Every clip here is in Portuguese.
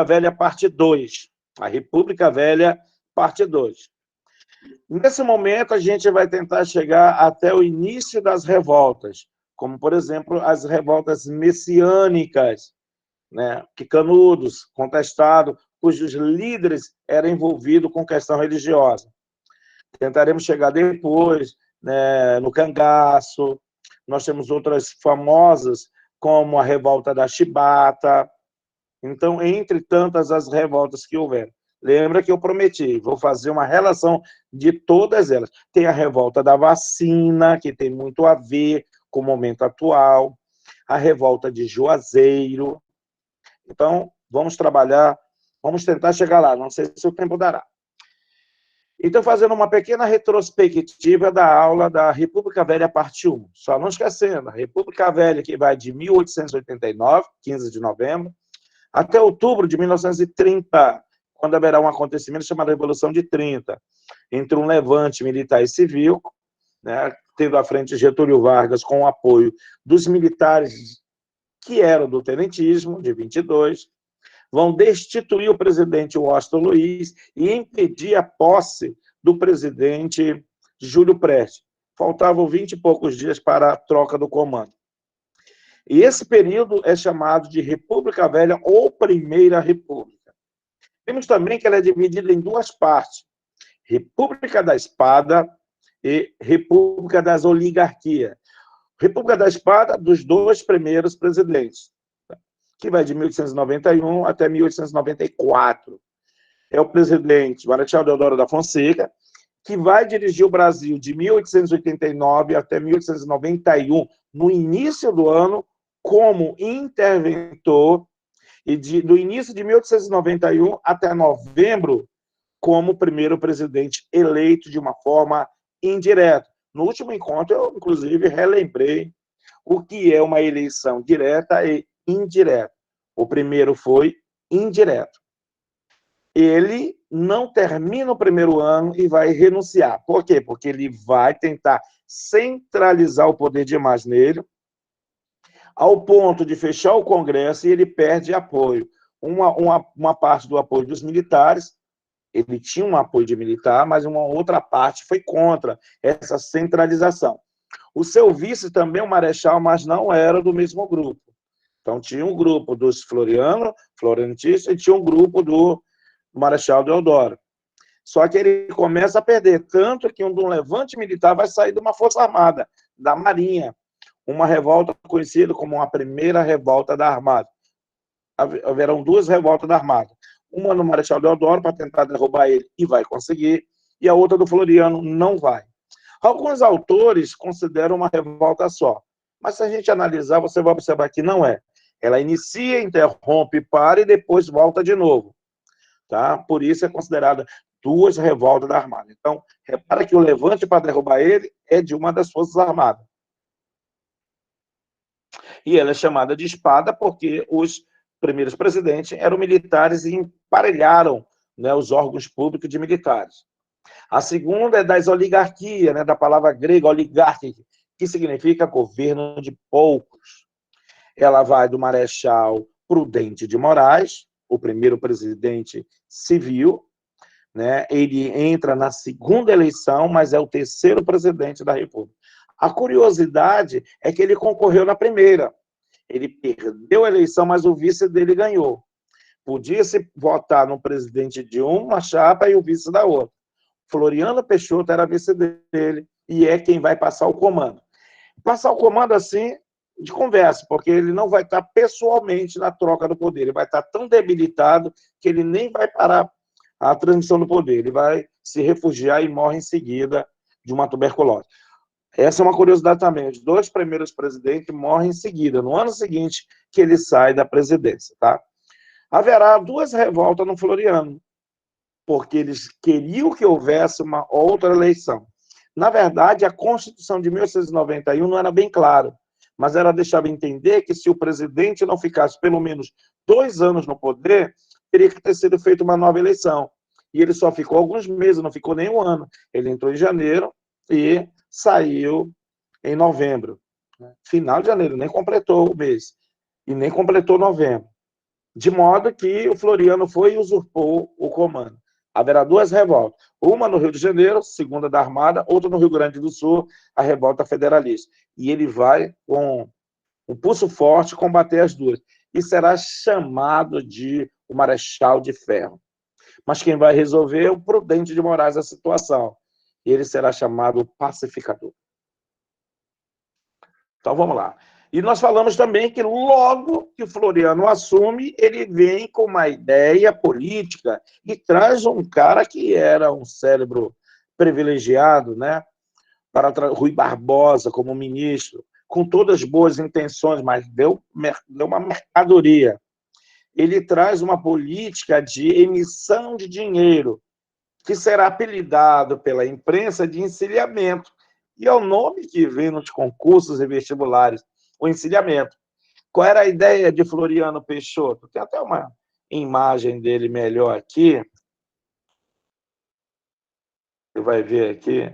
Velha, parte 2. A República Velha, parte 2. Nesse momento, a gente vai tentar chegar até o início das revoltas, como, por exemplo, as revoltas messiânicas, né, que Canudos, contestado, cujos líderes eram envolvidos com questão religiosa. Tentaremos chegar depois, né, no cangaço. Nós temos outras famosas, como a revolta da Chibata. Então, entre tantas as revoltas que houveram. Lembra que eu prometi, vou fazer uma relação de todas elas. Tem a revolta da vacina, que tem muito a ver com o momento atual, a revolta de Juazeiro. Então, vamos trabalhar, vamos tentar chegar lá, não sei se o tempo dará. Então, fazendo uma pequena retrospectiva da aula da República Velha, parte 1. Só não esquecendo, a República Velha, que vai de 1889, 15 de novembro, até outubro de 1930, quando haverá um acontecimento chamado Revolução de 30, entre um levante militar e civil, né, tendo à frente Getúlio Vargas com o apoio dos militares que eram do tenentismo, de 22, vão destituir o presidente Washington Luiz e impedir a posse do presidente Júlio Prestes. Faltavam 20 e poucos dias para a troca do comando. E esse período é chamado de República Velha ou Primeira República. Temos também que ela é dividida em duas partes: República da Espada e República das Oligarquias. República da Espada, dos dois primeiros presidentes, que vai de 1891 até 1894. É o presidente Marechal Deodoro da Fonseca, que vai dirigir o Brasil de 1889 até 1891, no início do ano, como interventor, e do início de 1891 até novembro, como primeiro presidente eleito de uma forma indireta. No último encontro, eu, inclusive, relembrei o que é uma eleição direta e indireta. O primeiro foi indireto. Ele não termina o primeiro ano e vai renunciar. Por quê? Porque ele vai tentar centralizar o poder demais nele, ao ponto de fechar o Congresso, e ele perde apoio. Uma parte do apoio dos militares, ele tinha um apoio de militar, mas uma outra parte foi contra essa centralização. O seu vice também, o Marechal, mas não era do mesmo grupo. Então, tinha um grupo dos florentistas, e tinha um grupo do Marechal Deodoro. Só que ele começa a perder, tanto que um levante militar vai sair de uma força armada, da Marinha, uma revolta conhecida como a primeira revolta da Armada. Haverão duas revoltas da Armada. Uma no Marechal Deodoro, para tentar derrubar ele, e vai conseguir, e a outra do Floriano não vai. Alguns autores consideram uma revolta só, mas se a gente analisar, você vai observar que não é. Ela inicia, interrompe, para e depois volta de novo. Tá? Por isso é considerada duas revoltas da Armada. Então, repara que o levante para derrubar ele é de uma das Forças Armadas. E ela é chamada de espada porque os primeiros presidentes eram militares e emparelharam, né, os órgãos públicos de militares. A segunda é das oligarquias, né, da palavra grega oligarquia, que significa governo de poucos. Ela vai do Marechal Prudente de Moraes, o primeiro presidente civil, né? Ele entra na segunda eleição, mas é o terceiro presidente da República. A curiosidade é que ele concorreu na primeira. Ele perdeu a eleição, mas o vice dele ganhou. Podia-se votar no presidente de uma chapa e o vice da outra. Floriano Peixoto era vice dele e é quem vai passar o comando. Passar o comando assim, de conversa, porque ele não vai estar pessoalmente na troca do poder. Ele vai estar tão debilitado que ele nem vai parar a transmissão do poder. Ele vai se refugiar e morre em seguida de uma tuberculose. Essa é uma curiosidade também. Os dois primeiros presidentes morrem em seguida, no ano seguinte que ele sai da presidência. Tá? Haverá duas revoltas no Floriano, porque eles queriam que houvesse uma outra eleição. Na verdade, a Constituição de 1891 não era bem clara, mas ela deixava entender que se o presidente não ficasse pelo menos 2 anos no poder, teria que ter sido feita uma nova eleição. E ele só ficou alguns meses, não ficou nem um ano. Ele entrou em janeiro e saiu em novembro. Final de janeiro, nem completou o mês. E nem completou novembro. De modo que o Floriano foi e usurpou o comando. Haverá duas revoltas, uma no Rio de Janeiro, segunda da Armada, outra no Rio Grande do Sul, a revolta federalista. E ele vai, com um pulso forte, combater as duas. E será chamado de o Marechal de Ferro. Mas quem vai resolver é o Prudente de Moraes a situação. Ele será chamado pacificador. Então, vamos lá. E nós falamos também que logo que o Floriano assume, ele vem com uma ideia política e traz um cara que era um cérebro privilegiado, né, para Rui Barbosa como ministro, com todas as boas intenções, mas deu uma mercadoria. Ele traz uma política de emissão de dinheiro, que será apelidado pela imprensa de encilhamento, e é o nome que vem nos concursos e vestibulares, o encilhamento. Qual era a ideia de Floriano Peixoto? Tem até uma imagem dele melhor aqui. Você vai ver aqui.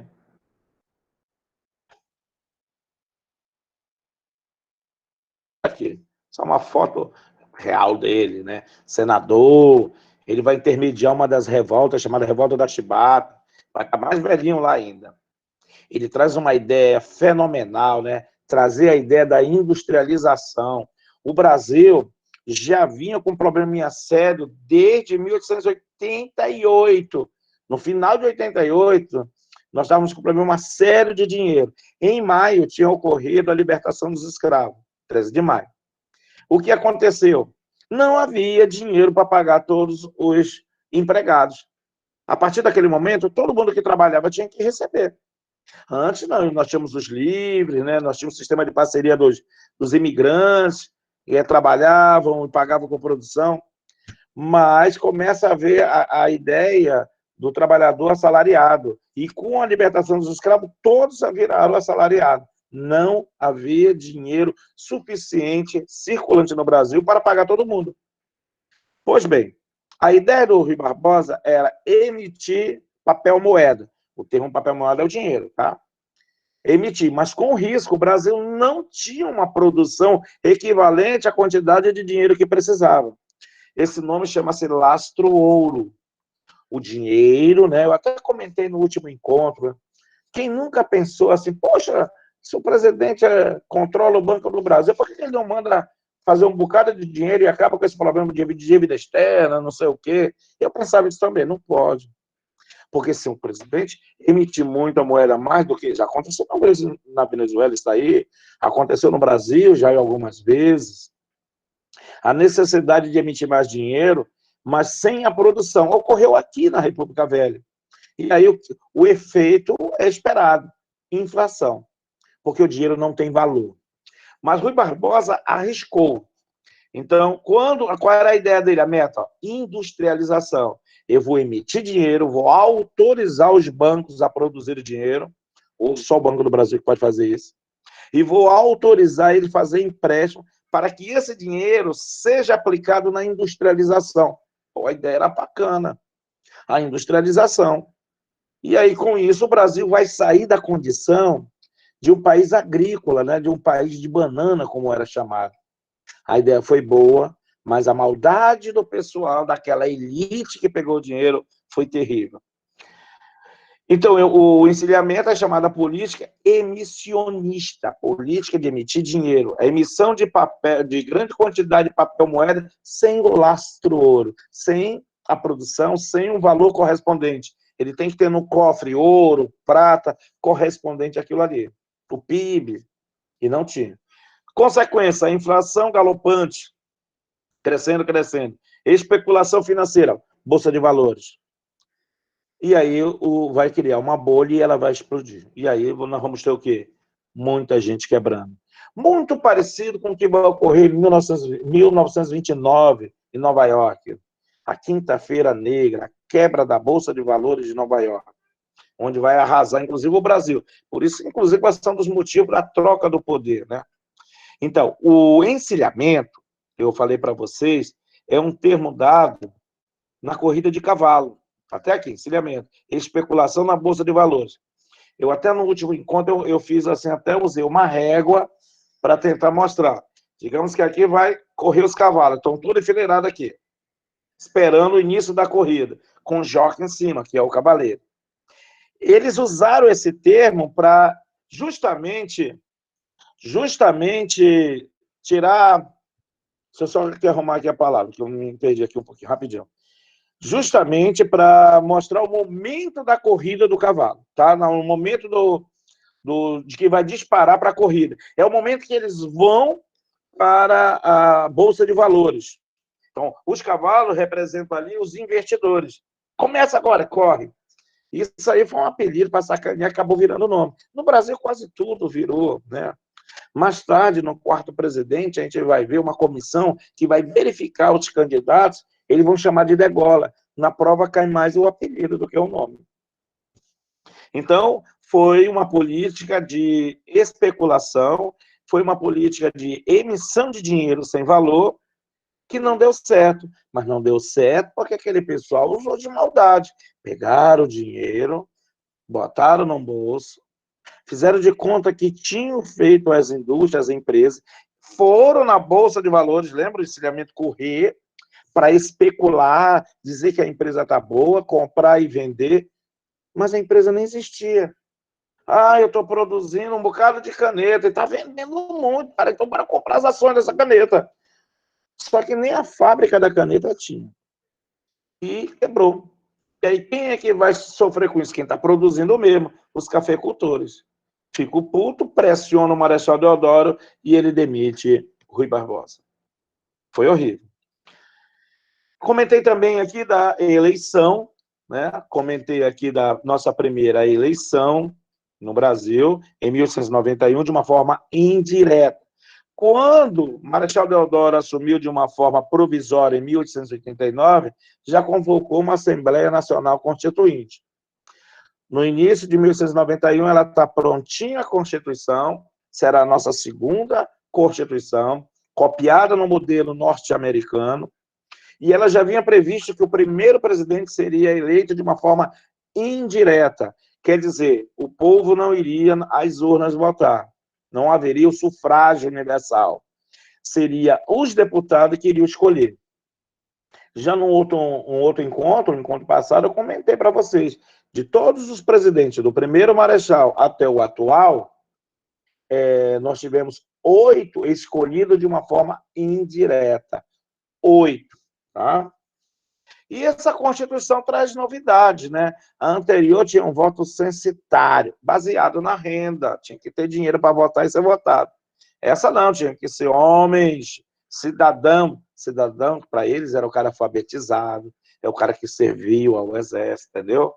Aqui. Só uma foto real dele, né? Senador. Ele vai intermediar uma das revoltas, chamada Revolta da Chibata. Vai estar mais velhinho lá ainda. Ele traz uma ideia fenomenal, né? Trazer a ideia da industrialização. O Brasil já vinha com um probleminha sério desde 1888. No final de 88, nós estávamos com um problema sério de dinheiro. Em maio, tinha ocorrido a libertação dos escravos, 13 de maio. O que aconteceu? Não havia dinheiro para pagar todos os empregados. A partir daquele momento, todo mundo que trabalhava tinha que receber. Antes, não, nós tínhamos os livres, né? Nós tínhamos um sistema de parceria dos imigrantes, que trabalhavam e pagavam com produção, mas começa a haver a ideia do trabalhador assalariado. E com a libertação dos escravos, todos viraram assalariados. Não havia dinheiro suficiente circulante no Brasil para pagar todo mundo. Pois bem, a ideia do Rui Barbosa era emitir papel moeda. O termo papel moeda é o dinheiro, tá? Emitir, mas com risco. O Brasil não tinha uma produção equivalente à quantidade de dinheiro que precisava. Esse nome chama-se lastro-ouro. O dinheiro, né? Eu até comentei no último encontro. Quem nunca pensou assim, poxa, se o presidente controla o Banco do Brasil, por que ele não manda fazer um bocado de dinheiro e acaba com esse problema de dívida externa, não sei o quê? Eu pensava isso também, não pode. Porque se o presidente emitir muita moeda mais do que já aconteceu na Venezuela, isso aí aconteceu no Brasil já algumas vezes, a necessidade de emitir mais dinheiro, mas sem a produção. Ocorreu aqui na República Velha. E aí o efeito é esperado, inflação, porque o dinheiro não tem valor. Mas Rui Barbosa arriscou. Então, qual era a ideia dele? A meta? Industrialização. Eu vou emitir dinheiro, vou autorizar os bancos a produzir dinheiro, ou só o Banco do Brasil que pode fazer isso, e vou autorizar ele a fazer empréstimo para que esse dinheiro seja aplicado na industrialização. Pô, a ideia era bacana, a industrialização. E aí, com isso, o Brasil vai sair da condição de um país agrícola, né? De um país de banana, como era chamado. A ideia foi boa, mas a maldade do pessoal, daquela elite que pegou o dinheiro, foi terrível. Então, o encilhamento é chamada política emissionista, política de emitir dinheiro. A emissão de papel, de grande quantidade de papel moeda, sem o lastro ouro, sem a produção, sem um valor correspondente. Ele tem que ter no cofre ouro, prata, correspondente àquilo ali. O PIB, e não tinha. Consequência, a inflação galopante, crescendo, crescendo. Especulação financeira, bolsa de valores. E aí vai criar uma bolha e ela vai explodir. E aí nós vamos ter o quê? Muita gente quebrando. Muito parecido com o que vai ocorrer em 1929, em Nova York. A Quinta-feira Negra, a quebra da Bolsa de Valores de Nova York, onde vai arrasar, inclusive, o Brasil. Por isso, inclusive, vai ser um dos motivos da troca do poder, né? Então, o encilhamento, que eu falei para vocês, é um termo dado na corrida de cavalo. Até aqui, encilhamento. Especulação na Bolsa de Valores. Eu até no último encontro, eu fiz assim, até usei uma régua para tentar mostrar. Digamos que aqui vai correr os cavalos, estão todos enfileirados aqui, esperando o início da corrida, com o jockey em cima, que é o cavaleiro. Eles usaram esse termo para justamente tirar... Deixa eu só aqui arrumar aqui a palavra, que eu me perdi aqui um pouquinho, rapidinho. Justamente para mostrar o momento da corrida do cavalo, tá? No momento de que vai disparar para a corrida. É o momento que eles vão para a Bolsa de Valores. Então, os cavalos representam ali os investidores. Começa agora, corre. Isso aí foi um apelido para sacanear, acabou virando nome. No Brasil, quase tudo virou, né? Mais tarde, no quarto presidente, a gente vai ver uma comissão que vai verificar os candidatos, eles vão chamar de degola. Na prova cai mais o apelido do que o nome. Então, foi uma política de especulação, foi uma política de emissão de dinheiro sem valor, que não deu certo. Mas não deu certo porque aquele pessoal usou de maldade. Pegaram o dinheiro, botaram no bolso, fizeram de conta que tinham feito as indústrias, as empresas, foram na Bolsa de Valores, lembra o encilhamento correr, para especular, dizer que a empresa está boa, comprar e vender, mas a empresa nem existia. Ah, eu estou produzindo um bocado de caneta, e está vendendo muito, cara, então bora comprar as ações dessa caneta. Só que nem a fábrica da caneta tinha. E quebrou. E aí, quem é que vai sofrer com isso? Quem está produzindo mesmo? Os cafeicultores. Fico puto, pressiona o Marechal Deodoro e ele demite Rui Barbosa. Foi horrível. Comentei também aqui da eleição, né? Comentei aqui da nossa primeira eleição no Brasil, em 1891, de uma forma indireta. Quando Marechal Deodoro assumiu de uma forma provisória em 1889, já convocou uma Assembleia Nacional Constituinte. No início de 1891, ela está prontinha a Constituição, será a nossa segunda Constituição, copiada no modelo norte-americano, e ela já vinha previsto que o primeiro presidente seria eleito de uma forma indireta, quer dizer, o povo não iria às urnas votar, não haveria o sufrágio universal, seria os deputados que iriam escolher. Já no outro encontro, no encontro passado, eu comentei para vocês, de todos os presidentes, do primeiro marechal até o atual, nós tivemos 8 escolhidos de uma forma indireta. 8, tá? E essa Constituição traz novidades, né? A anterior tinha um voto censitário, baseado na renda, tinha que ter dinheiro para votar e ser votado. Essa não, tinha que ser homens, cidadão para eles era o cara alfabetizado, é o cara que serviu ao exército, entendeu?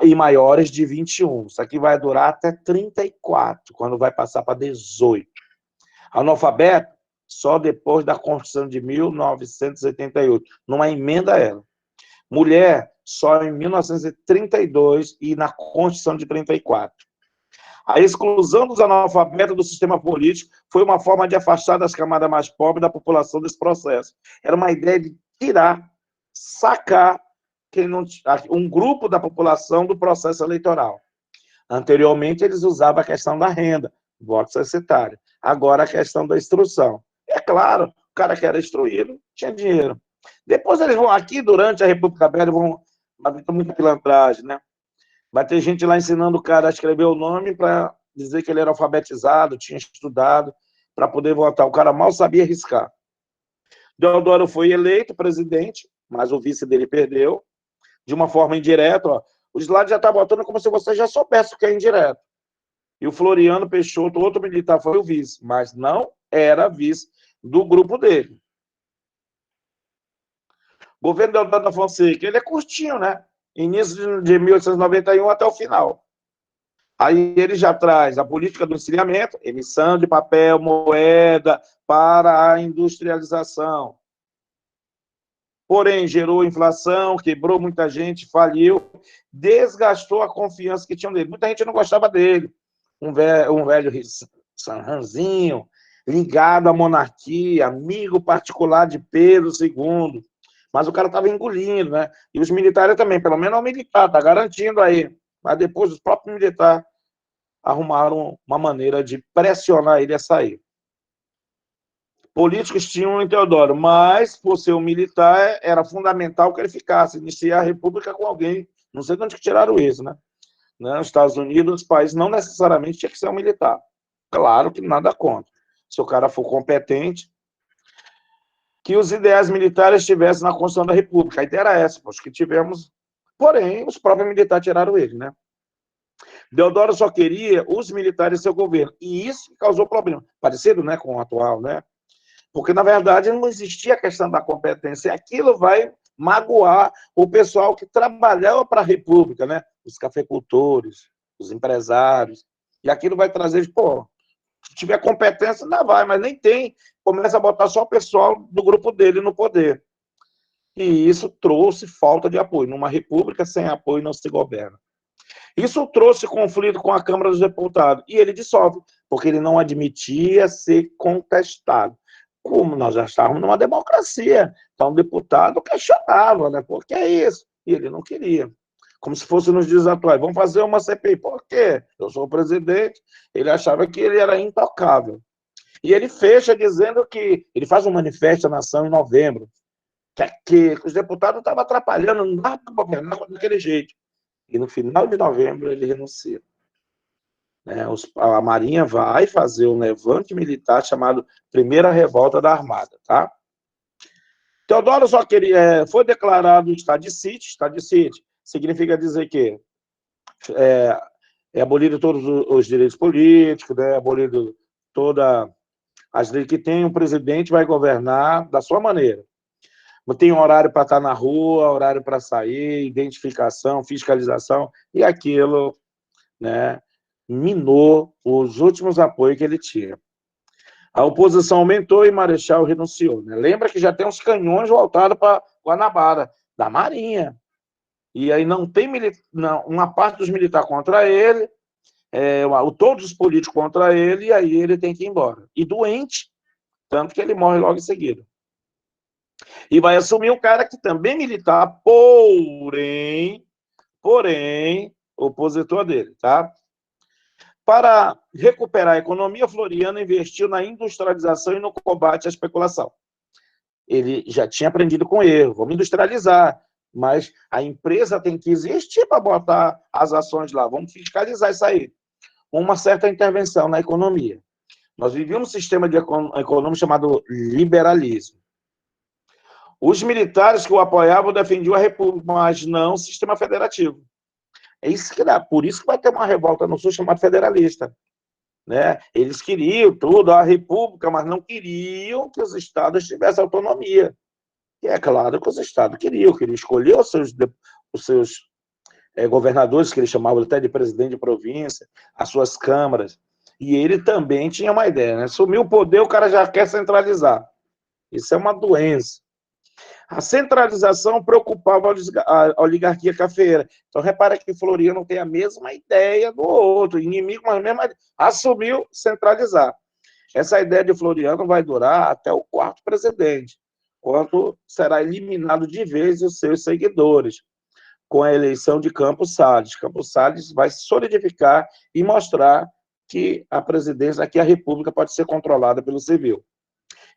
E maiores de 21. Isso aqui vai durar até 34, quando vai passar para 18. Analfabeto, só depois da Constituição de 1988, numa emenda a ela. Mulher, só em 1932 e na Constituição de 34. A exclusão dos analfabetos do sistema político foi uma forma de afastar das camadas mais pobres da população desse processo. Era uma ideia de tirar, sacar um grupo da população do processo eleitoral. Anteriormente, eles usavam a questão da renda, voto censitário. Agora, a questão da instrução. É claro, o cara que era instruído tinha dinheiro. Depois eles vão aqui, durante a República Velha, vão ter muita pilantragem, né? Vai ter gente lá ensinando o cara a escrever o nome para dizer que ele era alfabetizado, tinha estudado, para poder votar. O cara mal sabia riscar. Deodoro foi eleito presidente, mas o vice dele perdeu, de uma forma indireta. Ó. O slide já está botando como se você já soubesse o que é indireto. E o Floriano Peixoto, outro militar, foi o vice, mas não era vice do grupo dele. Governo Deodoro da Fonseca, ele é curtinho, né? Início de 1891 até o final. Aí ele já traz a política do encilhamento, emissão de papel, moeda para a industrialização. Porém, gerou inflação, quebrou muita gente, faliu, desgastou a confiança que tinham dele. Muita gente não gostava dele. Um velho ranzinho, ligado à monarquia, amigo particular de Pedro II. Mas o cara estava engolindo, né? E os militares também, pelo menos o militar, está garantindo aí. Mas depois os próprios militares arrumaram uma maneira de pressionar ele a sair. políticos tinham em Teodoro, mas, por ser um militar, era fundamental que ele ficasse, iniciar a república com alguém, não sei de onde que tiraram isso, né? Nos Estados Unidos, os países não necessariamente tinha que ser um militar. Claro que nada contra. Se o cara for competente, que os ideais militares estivessem na Constituição da República. A ideia era essa, pois que tivemos, porém, os próprios militares tiraram ele, né? Deodoro só queria os militares em seu governo, e isso causou problema, parecido, né, com o atual, né? Porque, na verdade, não existia a questão da competência, e aquilo vai magoar o pessoal que trabalhava para a República, né? Os cafeicultores, os empresários, e aquilo vai trazer, pô, se tiver competência, ainda vai, mas nem tem, começa a botar só o pessoal do grupo dele no poder. E isso trouxe falta de apoio. Numa república, sem apoio, não se governa. Isso trouxe conflito com a Câmara dos Deputados, e ele dissolve, porque ele não admitia ser contestado. Como nós já estávamos numa democracia, então o deputado questionava, né? Por que é isso? E ele não queria. Como se fosse nos dias atuais. Vamos fazer uma CPI. Por quê? Eu sou o presidente. Ele achava que ele era intocável. E ele fecha dizendo que ele faz um manifesto à nação em novembro, que os deputados estavam atrapalhando, não dava para governar daquele jeito. E no final de novembro ele renuncia. A Marinha vai fazer um levante militar chamado Primeira Revolta da Armada, tá? Teodoro só queria, foi declarado estado de sítio significa dizer que é abolido todos os direitos políticos, né, abolido todas as leis que tem, o presidente vai governar da sua maneira. Tem horário para estar na rua, horário para sair, identificação, fiscalização, e aquilo, né, minou os últimos apoios que ele tinha. A oposição aumentou e Marechal renunciou. Né? Lembra que já tem uns canhões voltados para Guanabara, da Marinha. E aí não tem uma parte dos militares contra ele, todos os políticos contra ele, e aí ele tem que ir embora. E doente, tanto que ele morre logo em seguida. E vai assumir um cara que também é militar, porém, opositor dele, tá? Para recuperar a economia, Floriano investiu na industrialização e no combate à especulação. Ele já tinha aprendido com erro, vamos industrializar, mas a empresa tem que existir para botar as ações lá, vamos fiscalizar isso aí. Uma certa intervenção na economia. Nós vivíamos um sistema econômico chamado liberalismo. Os militares que o apoiavam defendiam a república, mas não o sistema federativo. É isso que dá, por isso que vai ter uma revolta no Sul chamada federalista. Né? Eles queriam tudo, a república, mas não queriam que os estados tivessem autonomia. E é claro que os estados queriam escolher os seus governadores, que eles chamavam até de presidente de província, as suas câmaras. E ele também tinha uma ideia, né? Sumiu o poder, o cara já quer centralizar. Isso é uma doença. A centralização preocupava a oligarquia cafeeira. Então, repara que Floriano tem a mesma ideia do outro, inimigo, mas mesmo assumiu centralizar. Essa ideia de Floriano vai durar até o quarto presidente, quando será eliminado de vez os seus seguidores, com a eleição de Campos Salles. Campos Salles vai solidificar e mostrar que a presidência, aqui a república pode ser controlada pelo civil.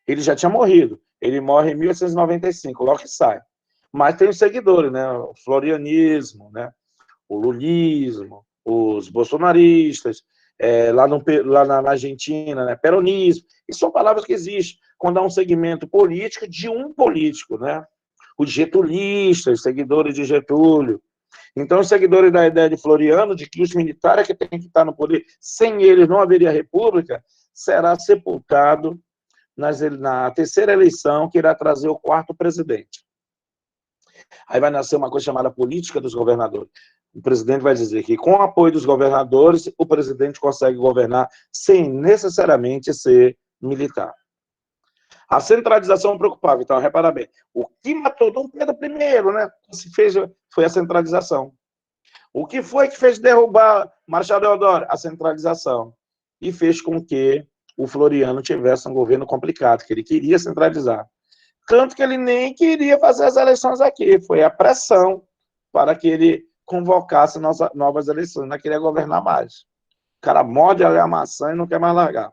Ele já tinha morrido. Ele morre em 1895, logo que sai. Mas tem os seguidores, né? O florianismo, né? O lulismo, os bolsonaristas, lá na Argentina, né? Peronismo. E são palavras que existem quando há um segmento político de um político, né? Os getulistas, seguidores de Getúlio. Então, os seguidores da ideia de Floriano, de que os militares que têm que estar no poder, sem eles não haveria república, será sepultado na terceira eleição, que irá trazer o quarto presidente. Aí vai nascer uma coisa chamada política dos governadores. O presidente vai dizer que, com o apoio dos governadores, o presidente consegue governar sem necessariamente ser militar. A centralização preocupava. Então, repara bem, o que matou Dom Pedro I, né, se fez, foi a centralização. O que foi que fez derrubar Marechal Deodoro? A centralização. E fez com que o Floriano tivesse um governo complicado, que ele queria centralizar. Tanto que ele nem queria fazer as eleições aqui. Foi a pressão para que ele convocasse novas eleições. Não queria governar mais. O cara morde a maçã e não quer mais largar.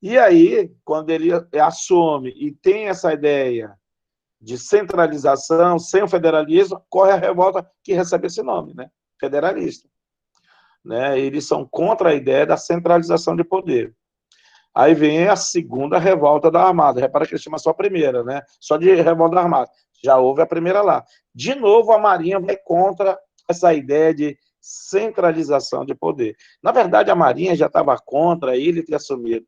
E aí, quando ele assume e tem essa ideia de centralização, sem o federalismo, corre a revolta que recebe esse nome, né? Federalista. Né? Eles são contra a ideia da centralização de poder. Aí vem a segunda revolta da Armada. Repara que ele chama só a primeira, né? Só de revolta da Armada. Já houve a primeira lá. De novo, a Marinha vai contra essa ideia de centralização de poder. Na verdade, a Marinha já estava contra ele ter assumido.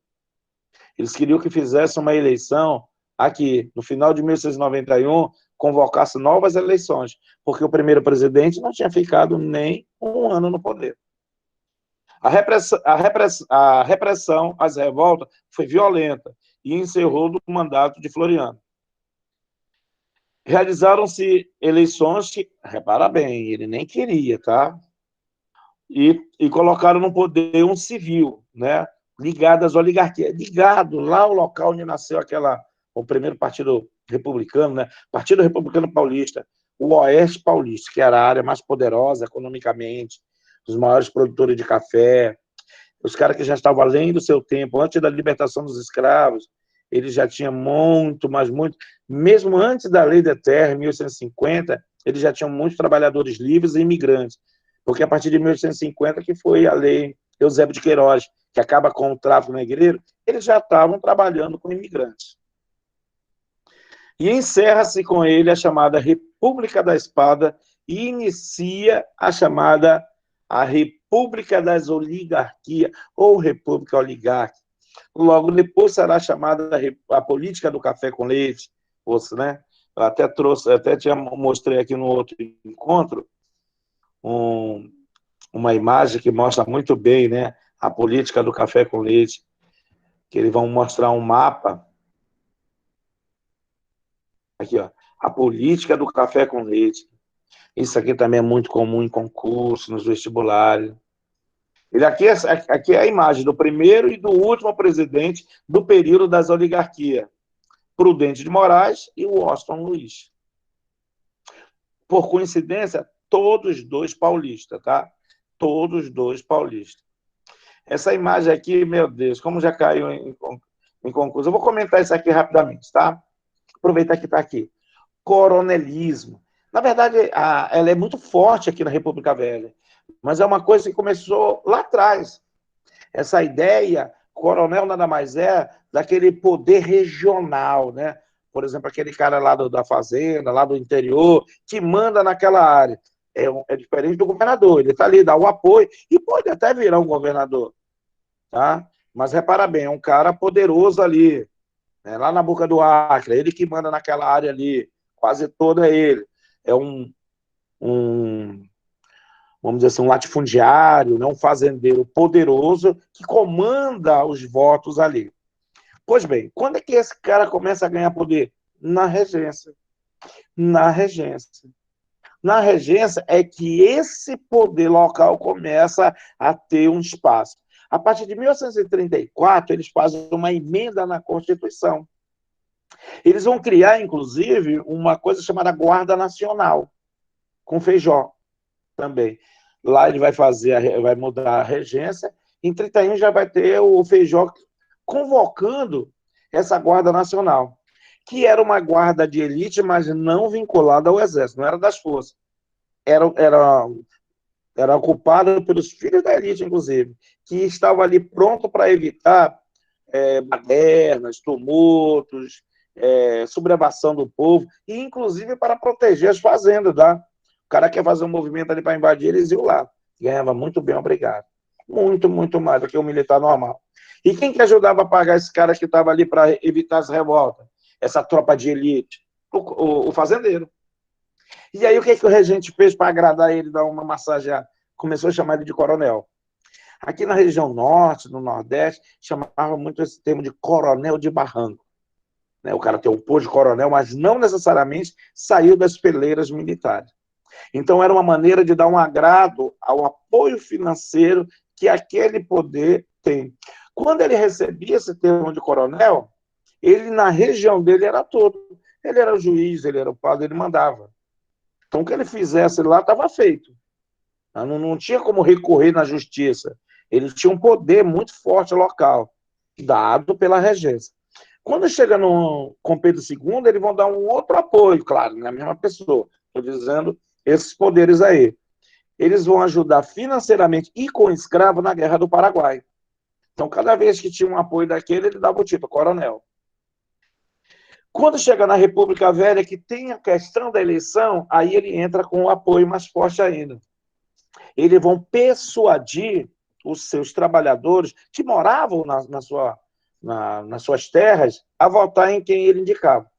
Eles queriam que fizesse uma eleição aqui, no final de 1891, convocasse novas eleições, porque o primeiro presidente não tinha ficado nem um ano no poder. A repressão às revoltas foi violenta e encerrou no mandato de Floriano. Realizaram-se eleições que, repara bem, ele nem queria, tá? E colocaram no poder um civil, né? Ligado às oligarquias, ligado lá ao local onde nasceu o primeiro partido republicano, né? Partido Republicano Paulista, o Oeste Paulista, que era a área mais poderosa economicamente, os maiores produtores de café, os caras que já estavam além do seu tempo, antes da libertação dos escravos, eles já tinham muito, mas muito, mesmo antes da Lei da Terra, em 1850, eles já tinham muitos trabalhadores livres e imigrantes, porque a partir de 1850 que foi a Lei Eusébio de Queiroz, que acaba com o tráfico negreiro, eles já estavam trabalhando com imigrantes. E encerra-se com ele a chamada República da Espada e inicia a chamada a República das Oligarquias, ou República Oligárquica. Logo depois será chamada a Política do Café com Leite, né? Eu até mostrei aqui no outro encontro uma imagem que mostra muito bem, né, a política do café com leite, que eles vão mostrar um mapa. Aqui, ó, a política do café com leite. Isso aqui também é muito comum em concursos, nos vestibulares. Aqui é a imagem do primeiro e do último presidente do período das oligarquias, Prudente de Moraes e Washington Luiz. Por coincidência, todos dois paulistas, tá? Todos dois paulistas. Essa imagem aqui, meu Deus, como já caiu em concurso. Eu vou comentar isso aqui rapidamente, tá? Aproveitar que está aqui. Coronelismo. Na verdade, ela é muito forte aqui na República Velha, mas é uma coisa que começou lá atrás. Essa ideia, coronel nada mais é daquele poder regional, né? Por exemplo, aquele cara lá da fazenda, lá do interior, que manda naquela área. É diferente do governador, ele está ali, dá o apoio, e pode até virar um governador, tá? Mas repara bem, é um cara poderoso ali, né? Lá na Boca do Acre, ele que manda naquela área ali, quase toda ele. É vamos dizer assim, um latifundiário, né? Um fazendeiro poderoso que comanda os votos ali. Pois bem, quando é que esse cara começa a ganhar poder? Na regência. Na regência. Na regência é que esse poder local começa a ter um espaço. A partir de 1834, eles fazem uma emenda na Constituição. Eles vão criar, inclusive, uma coisa chamada Guarda Nacional, com Feijó também. Lá ele vai mudar a regência, em 31 já vai ter o Feijó convocando essa Guarda Nacional, que era uma guarda de elite, mas não vinculada ao Exército, não era das forças. Era ocupada pelos filhos da elite, inclusive, que estava ali pronto para evitar badernas, tumultos, sublevação do povo, e inclusive para proteger as fazendas, tá? O cara quer fazer um movimento ali para invadir, eles iam lá. Ganhava muito bem, obrigado. Muito, muito mais do que o militar normal. E quem que ajudava a pagar esse cara que estava ali para evitar as revoltas? Essa tropa de elite? O fazendeiro. E aí o que o regente fez para agradar ele, dar uma massageada? Começou a chamar ele de coronel. Aqui na região norte, no nordeste, chamava muito esse termo de coronel de barranco. O cara tem um posto de coronel, mas não necessariamente saiu das fileiras militares. Então era uma maneira de dar um agrado ao apoio financeiro que aquele poder tem. Quando ele recebia esse termo de coronel, ele na região dele era todo. Ele era o juiz, ele era o padre, ele mandava. Então o que ele fizesse lá estava feito. Não tinha como recorrer na justiça. Ele tinha um poder muito forte local. dado pela regência. Quando chega com Pedro II, eles vão dar um outro apoio, claro, na mesma pessoa. Estou dizendo esses poderes aí. Eles vão ajudar financeiramente e com escravo na Guerra do Paraguai. Então, cada vez que tinha um apoio daquele, ele dava o título, coronel. Quando chega na República Velha, que tem a questão da eleição, aí ele entra com um apoio mais forte ainda. Eles vão persuadir os seus trabalhadores que moravam nas suas terras a votar em quem ele indicava.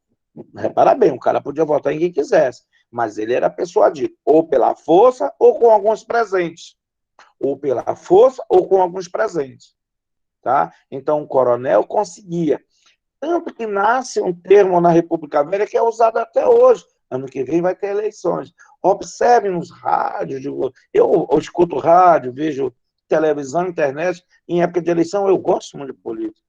Repara bem, o cara podia votar em quem quisesse, mas ele era persuadido, ou pela força ou com alguns presentes. Ou pela força ou com alguns presentes. Tá? Então, o coronel conseguia. Tanto que nasce um termo na República Velha que é usado até hoje. Ano que vem vai ter eleições. Observe nos rádios. Eu escuto rádio, vejo televisão, internet. Em época de eleição, eu gosto muito de política.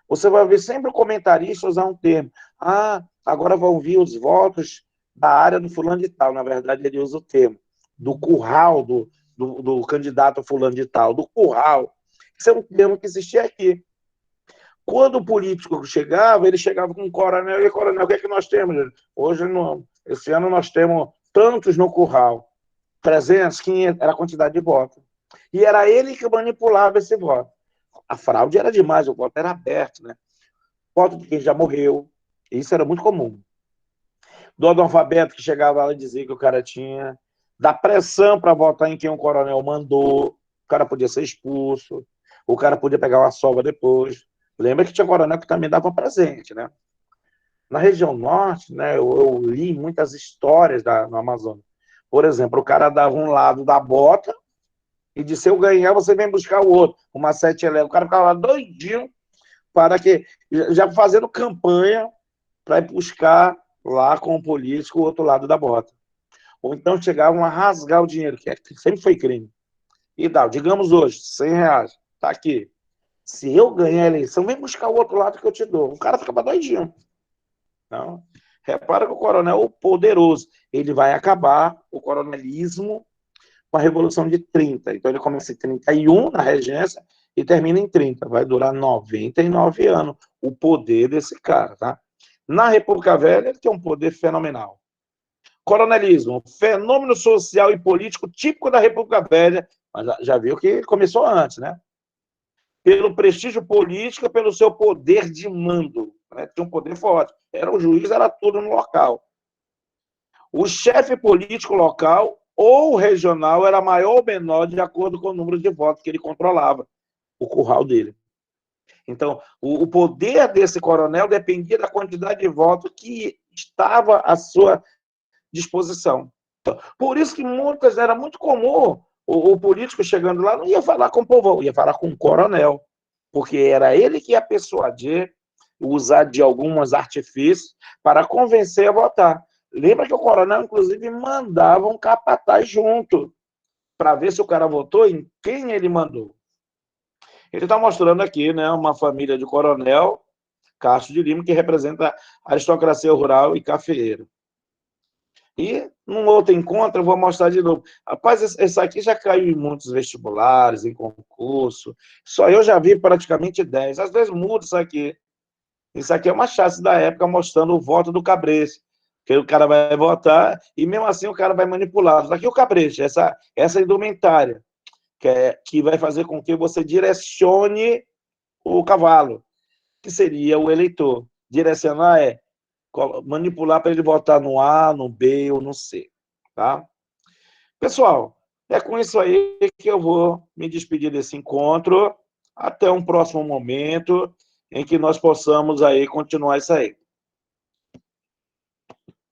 Você vai ver sempre o comentarista usar um termo. Ah, agora vão vir os votos da área do fulano de tal. Na verdade, ele usa o termo do curral do candidato fulano de tal, do curral. Isso é um termo que existia aqui. Quando o político chegava, ele chegava com um coronel, e coronel, o que é que nós temos? Hoje, esse ano, nós temos tantos no curral. 300, 500, era a quantidade de votos. E era ele que manipulava esse voto. A fraude era demais, o voto era aberto, né? Voto de quem já morreu. Isso era muito comum. Do analfabeto que chegava lá e dizia que o cara tinha. Da pressão para votar em quem o coronel mandou. O cara podia ser expulso. O cara podia pegar uma sova depois. Lembra que tinha coronel que também dava presente, né? Na região norte, né, eu li muitas histórias no Amazonas. Por exemplo, o cara dava um lado da bota e disse, se eu ganhar, você vem buscar o outro. Uma sete elétrica. O cara ficava lá doidinho para que, já fazendo campanha para ir buscar lá com o político o outro lado da bota. Ou então chegavam a rasgar o dinheiro, que sempre foi crime. E dá, digamos hoje, R$100, tá aqui. Se eu ganhar a eleição, vem buscar o outro lado que eu te dou. O cara ficava doidinho. Não? Repara que o coronel é poderoso. Ele vai acabar o coronelismo com a Revolução de 30. Então ele começa em 31 na regência e termina em 30. Vai durar 99 anos o poder desse cara. Tá? Na República Velha, ele tem um poder fenomenal. Coronelismo, fenômeno social e político típico da República Velha, mas já viu que começou antes, né? Pelo prestígio político, pelo seu poder de mando. Né? Tinha um poder forte. Era o juiz, era tudo no local. O chefe político local ou regional era maior ou menor de acordo com o número de votos que ele controlava, o curral dele. Então, o poder desse coronel dependia da quantidade de votos que estava à sua disposição. Por isso que era muito comum o político chegando lá, não ia falar com o povo, ia falar com o coronel, porque era ele que ia persuadir, usar de alguns artifícios para convencer a votar. Lembra que o coronel, inclusive, mandava um capataz junto, para ver se o cara votou em quem ele mandou. Ele está mostrando aqui, né, uma família de coronel, Castro de Lima, que representa a aristocracia rural e cafeeira. E, num outro encontro, eu vou mostrar de novo. Rapaz, esse aqui já caiu em muitos vestibulares, em concurso. Só eu já vi praticamente 10. Às vezes muda isso aqui. Isso aqui é uma chance da época mostrando o voto do cabresto. Que o cara vai votar e, mesmo assim, o cara vai manipular. Isso aqui é o cabresto, essa indumentária, que vai fazer com que você direcione o cavalo, que seria o eleitor. Direcionar manipular para ele votar no A, no B ou no C, tá? Pessoal, é com isso aí que eu vou me despedir desse encontro. Até um próximo momento em que nós possamos aí continuar isso aí.